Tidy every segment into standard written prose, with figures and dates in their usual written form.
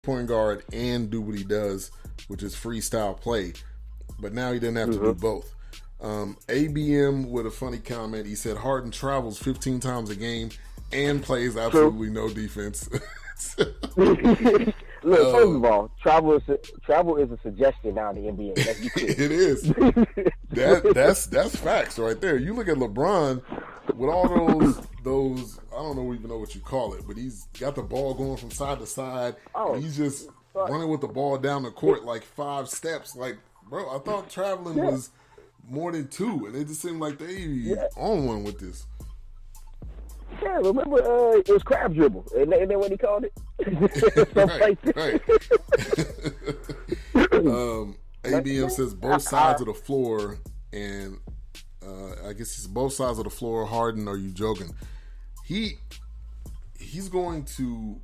point guard and do what he does, which is freestyle play. But now he doesn't have to do both. ABM with a funny comment. He said Harden travels 15 times a game and plays absolutely no defense. Look, first of all, travel is a suggestion now in the NBA. Let's be clear. It is. That's facts right there. You look at LeBron with all those I don't even know what you call it, but he's got the ball going from side to side. And he's just running with the ball down the court like 5 steps. Like, bro, I thought traveling was more than 2, and it just seemed like they on one with this. Yeah, remember it was crab dribble, and then what he called it? Right. ABM says both sides of the floor, and I guess it's both sides of the floor. Harden, are you joking? He's going to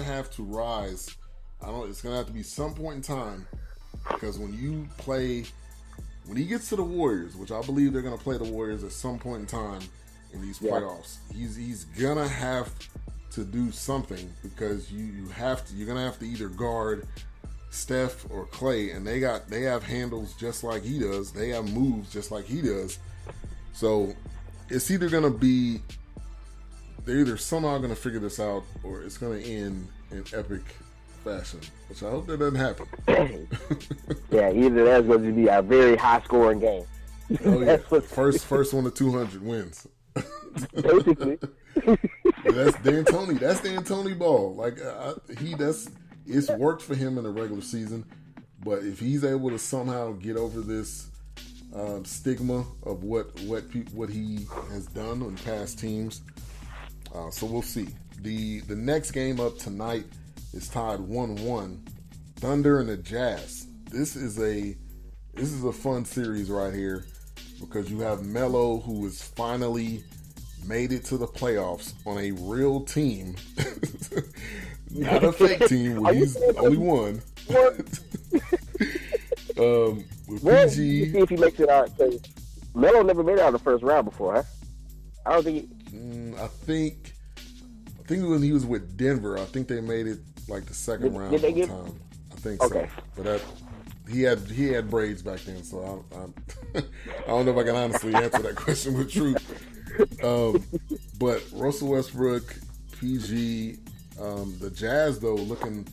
have to rise. It's gonna have to be some point in time, because when he gets to the Warriors, which I believe they're gonna play the Warriors at some point in time in these playoffs, he's gonna have to do something, because you're gonna have to either guard Steph or Clay, and they have handles just like he does. They have moves just like he does. So it's either gonna be they're either somehow gonna figure this out, or it's gonna end in epic fashion, which I hope that doesn't happen. Yeah, either that's going to be a very high scoring game. Oh yeah, first one to 200 wins. Basically. That's D'Antoni. That's D'Antoni ball. Like it's worked for him in the regular season, but if he's able to somehow get over this stigma of what he has done on past teams, so we'll see. The next game up tonight is tied 1-1. Thunder and the Jazz. This is a fun series right here, because you have Melo, who has finally made it to the playoffs on a real team, not a fake team where he's only one. With PG, you see if he makes it out. Melo never made it out of the first round before, huh? I don't think. I think when he was with Denver, I think they made it like the second round of the time. I think so. But he had braids back then, so I don't know if I can honestly answer that question with truth. But Russell Westbrook, PG, the Jazz though looking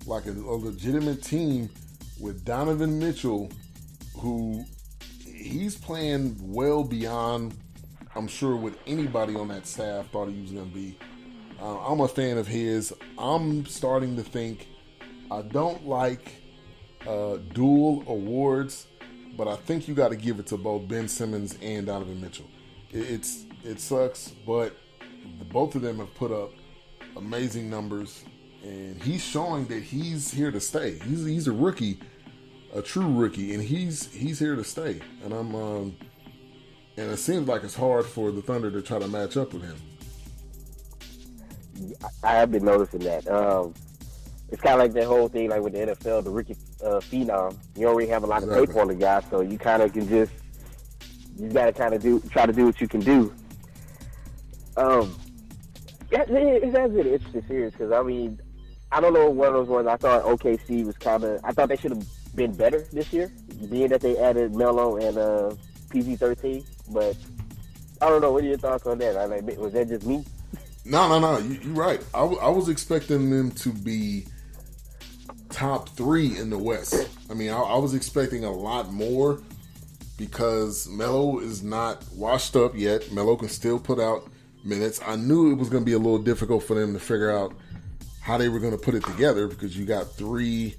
like a legitimate team with Donovan Mitchell, who he's playing well beyond, I'm sure, what anybody on that staff thought he was going to be. I'm a fan of his. I'm starting to think I don't like dual awards, but I think you got to give it to both Ben Simmons and Donovan Mitchell. It sucks, but both of them have put up amazing numbers, and he's showing that he's here to stay. He's a rookie, a true rookie, and he's here to stay. And and it seems like it's hard for the Thunder to try to match up with him. I have been noticing that. It's kind of like that whole thing, like with the NFL, the rookie phenom. You already have a lot of tape on the guy, so you kind of can you got to kind of try to do what you can do. It's an interesting series, because I mean, I don't know, one of those ones I thought OKC was I thought they should have been better this year, being that they added Melo and PG-13, but I don't know. What are your thoughts on that? Was that just me? No. You're right. I was expecting them to be top 3 in the West. I mean, I was expecting a lot more, because Melo is not washed up yet. Melo can still put out minutes. I knew it was going to be a little difficult for them to figure out how they were going to put it together, because you got 3,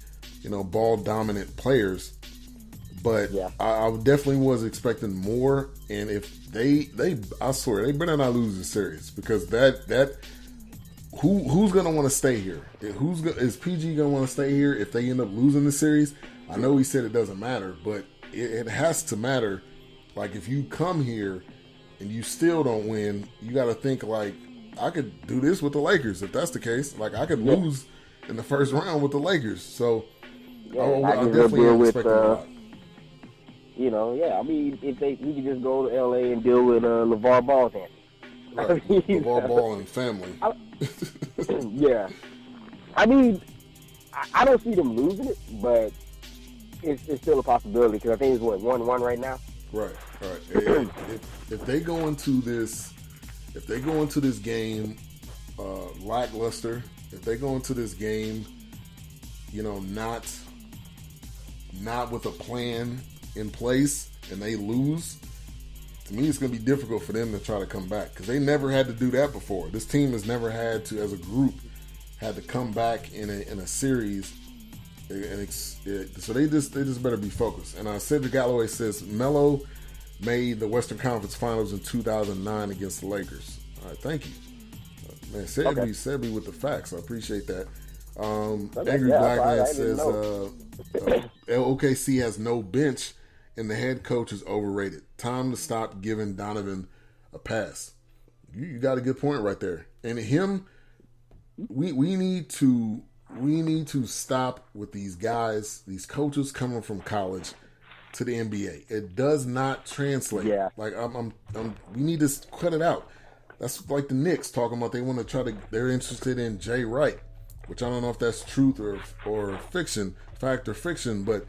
ball dominant players. But yeah. I definitely was expecting more. And if I swear, they better not lose the series, because who's going to want to stay here? Is PG going to want to stay here if they end up losing the series? I know he said it doesn't matter, but it has to matter. Like, if you come here and you still don't win, you got to think, like, I could do this with the Lakers if that's the case. Like, I could lose in the first round with the Lakers. So I definitely am expecting a lot. I mean, if we could just go to LA and deal with LeVar Ball's hand. Right. LeVar Ball and family. Yeah. I mean, I don't see them losing it, but it's still a possibility because I think it's 1-1 right now. Right. If they go into this game lackluster, if they go into this game, not with a plan in place, and they lose, to me it's going to be difficult for them to try to come back because they never had to do that before. This team has never had to, as a group, had to come back in a series, so they just better be focused. And Cedric Galloway says Melo made the Western Conference Finals in 2009 against the Lakers. All right, thank you, man. Sebby with the facts. I appreciate that. Angry Black Man says OKC has no bench and the head coach is overrated. Time to stop giving Donovan a pass. You got a good point right there. And him, we need to stop with these guys, these coaches coming from college to the NBA. It does not translate. Yeah. Like we need to cut it out. That's like the Knicks talking about they're interested in Jay Wright, which I don't know if that's truth or fiction, fact or fiction, but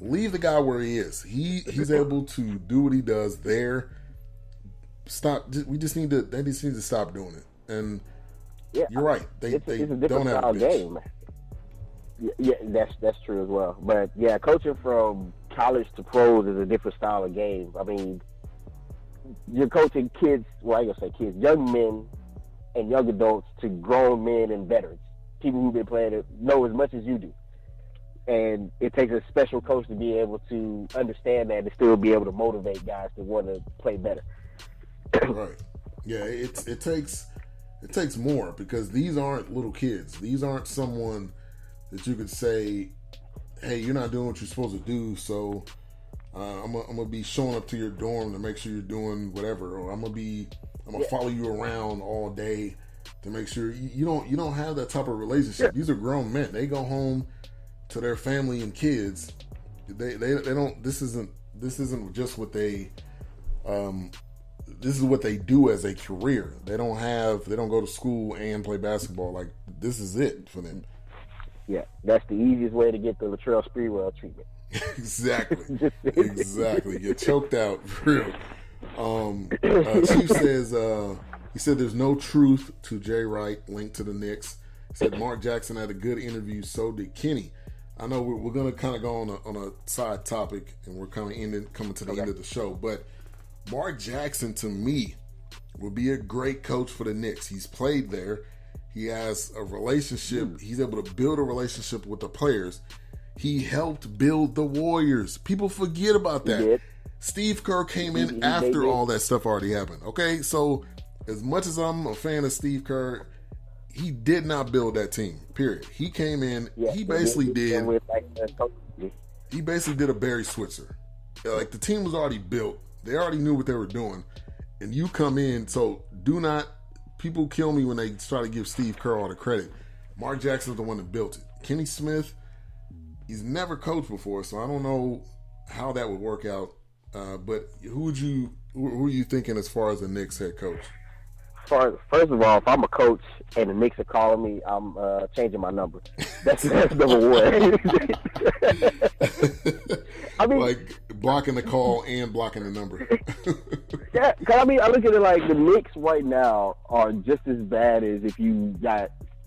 leave the guy where he is. He's able to do what he does there. Stop. They just need to stop doing it. And you're right. It's a different style game. Yeah, that's true as well. But yeah, coaching from college to pros is a different style of game. I mean, you're coaching kids. Well, I ain't gonna say kids, young men and young adults to grown men and veterans, people who've been playing it, know as much as you do. And it takes a special coach to be able to understand that and still be able to motivate guys to want to play better. Right. Yeah, it takes more because these aren't little kids. These aren't someone that you could say, hey, you're not doing what you're supposed to do, so I'm gonna be showing up to your dorm to make sure you're doing whatever, or I'm gonna follow you around all day to make sure you don't have that type of relationship. These are grown men. They go home to their family and kids. They don't. This isn't just what they. This is what they do as a career. They don't go to school and play basketball. Like, this is it for them. Yeah, that's the easiest way to get the Latrell Sprewell treatment. Exactly. Get choked out for real. Chief says he said there's no truth to Jay Wright linked to the Knicks. He said Mark Jackson had a good interview. So did Kenny. I know we're going to kind of go on a side topic, and we're kind of coming to the end of the show. But Mark Jackson, to me, would be a great coach for the Knicks. He's played there. He has a relationship. He's able to build a relationship with the players. He helped build the Warriors. People forget about that. Steve Kerr came in after all that stuff already happened. Okay, so as much as I'm a fan of Steve Kerr, he did not build that team, period. He came in, he basically did a Barry Switzer. Like, the team was already built. They already knew what they were doing. And you come in, so do not, people kill me when they try to give Steve Kerr all the credit. Mark Jackson's the one that built it. Kenny Smith, he's never coached before, so I don't know how that would work out. But who are you thinking as far as the Knicks head coach? First of all, if I'm a coach and the Knicks are calling me, I'm changing my number. That's number one. I mean, like blocking the call and blocking the number. Yeah, because I mean, I look at it like the Knicks right now are just as bad as if you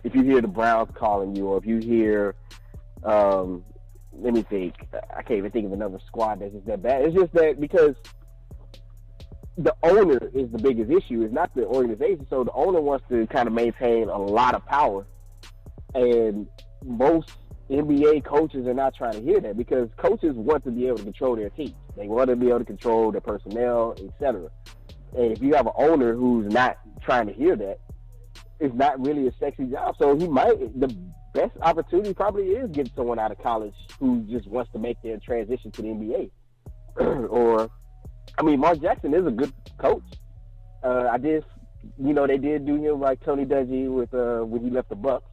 hear the Browns calling you, or if you hear, let me think, I can't even think of another squad that's just that bad. It's just that because the owner is the biggest issue. It's not the organization. So the owner wants to kind of maintain a lot of power, and most NBA coaches are not trying to hear that, because coaches want to be able to control their teams. They want to be able to control their personnel, etc. And if you have an owner who's not trying to hear that, it's not really a sexy job. So the best opportunity probably is getting someone out of college who just wants to make their transition to the NBA. Or, I mean, Mark Jackson is a good coach. They did do him like Tony Dungy with when he left the Bucks.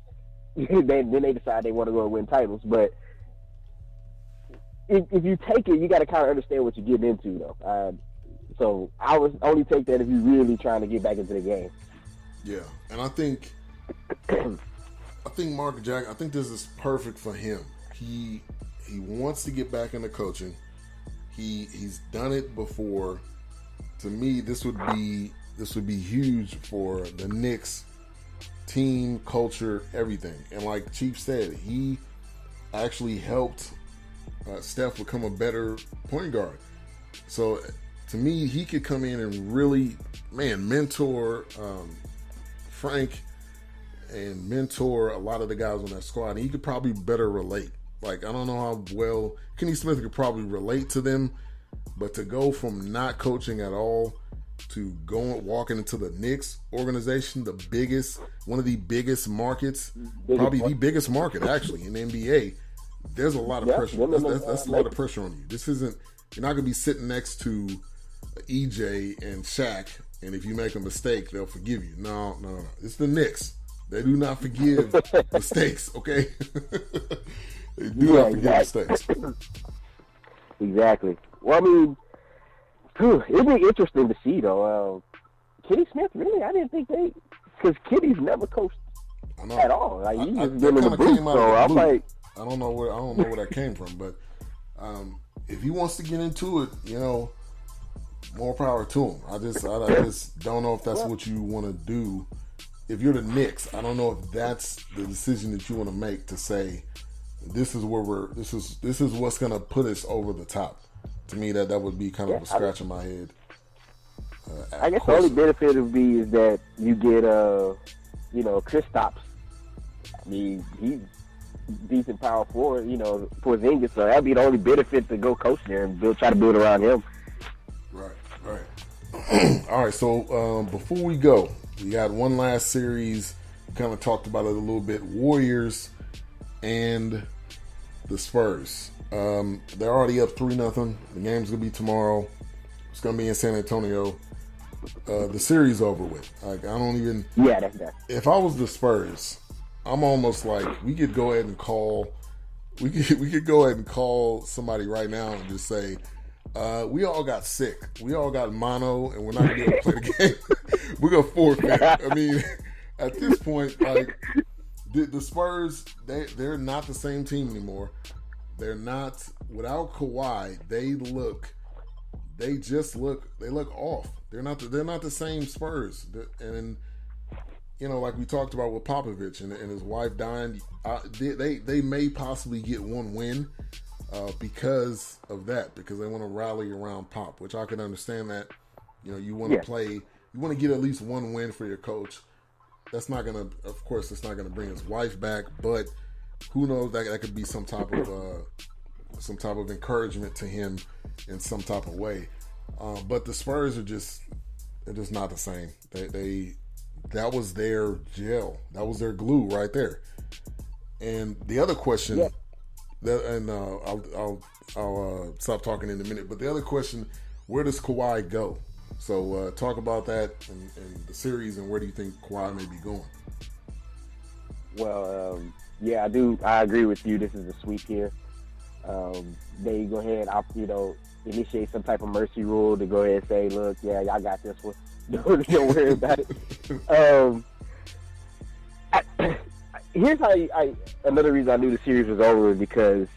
then they decide they want to go and win titles. But if you take it, you got to kind of understand what you're getting into, though. So I would only take that if you're really trying to get back into the game. Yeah, and I think I think Mark Jackson. I think this is perfect for him. He wants to get back into coaching. He's done it before. To me, this would be huge for the Knicks team, culture, everything. And like Chief said, he actually helped Steph become a better point guard. So to me, he could come in and really, mentor Frank and mentor a lot of the guys on that squad. And he could probably better relate. Like, I don't know how well Kenny Smith could probably relate to them, but to go from not coaching at all to walking into the Knicks organization, one of the biggest markets, probably the biggest market actually in the NBA, there's a lot of pressure. That's a lot of pressure on you. You're not going to be sitting next to EJ and Shaq, and if you make a mistake, they'll forgive you. No. It's the Knicks. They do not forgive mistakes, okay? They do not forgive mistakes. Exactly. Well, I mean, it'd be interesting to see, though. Kenny Smith, really? I didn't think because Kenny's never coached at all. Like, he's just been in the booth, so I'm like... I don't know where that came from, but if he wants to get into it, more power to him. I just don't know if that's what you want to do. If you're the Knicks, I don't know if that's the decision that you want to make to say this is what's going to put us over the top. To me, that would be kind of a scratch in my head. I guess the only benefit would be is that you get Kristaps. I mean, he's decent power forward, for Zingas, so that'd be the only benefit to go coach there and try to build around him. Right. All right, so before we go, we got one last series. We kind of talked about it a little bit. Warriors and the Spurs. They're already up 3-0. The game's going to be tomorrow. It's going to be in San Antonio. The series over with. Like, I don't even... Yeah, that's that. If I was the Spurs... I'm almost like we could go ahead and call somebody right now and just say we all got sick, we all got mono, and we're not gonna be able to play the game. We're gonna forfeit. I mean, at this point, like the Spurs, they're not the same team anymore. They're not without Kawhi. They look off. They're not the same Spurs, and. Like we talked about with Popovich and his wife dying, they may possibly get one win because of that, because they want to rally around Pop, which I can understand that. You want to play, you want to get at least one win for your coach. That's not going to bring his wife back, but who knows, that could be some type of encouragement to him in some type of way. But the Spurs they're just not the same. That was their gel. That was their glue right there. And the other question, I'll stop talking in a minute. But the other question, where does Kawhi go? So talk about that and the series, and where do you think Kawhi may be going? Well, I do. I agree with you. This is a sweep here. They go ahead, initiate some type of mercy rule to go ahead and say, look, y'all got this one. Don't worry about it. Here's how another reason I knew the series was over is because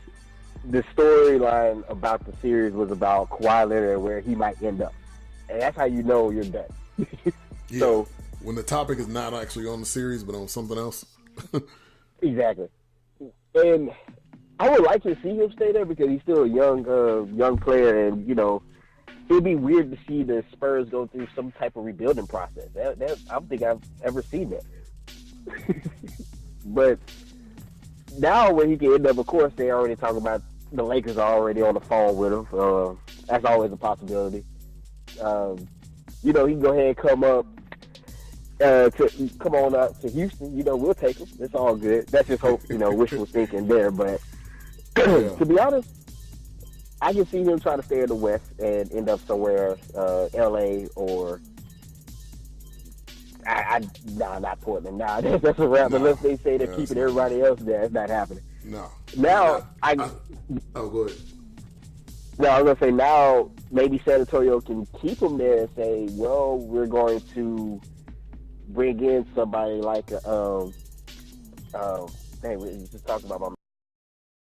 the storyline about the series was about Kawhi Leonard and where he might end up, and that's how you know you're done. So when the topic is not actually on the series but on something else. Exactly. And I would like to see him stay there because he's still a young player, and it'd be weird to see the Spurs go through some type of rebuilding process. I don't think I've ever seen that. But now when he can end up, of course, they already talking about the Lakers are already on the phone with him. That's always a possibility. He can go ahead and come on up to Houston. We'll take him. It's all good. That's just hope, wishful thinking there. But to be honest, I can see him trying to stay in the West and end up somewhere, L.A. or not Portland. That's a wrap. Unless they say they're keeping everybody else there, it's not happening. No. Now go ahead. No, I was gonna say now maybe San Antonio can keep him there and say, well, we're going to bring in somebody like Um, Hey, we just talked about my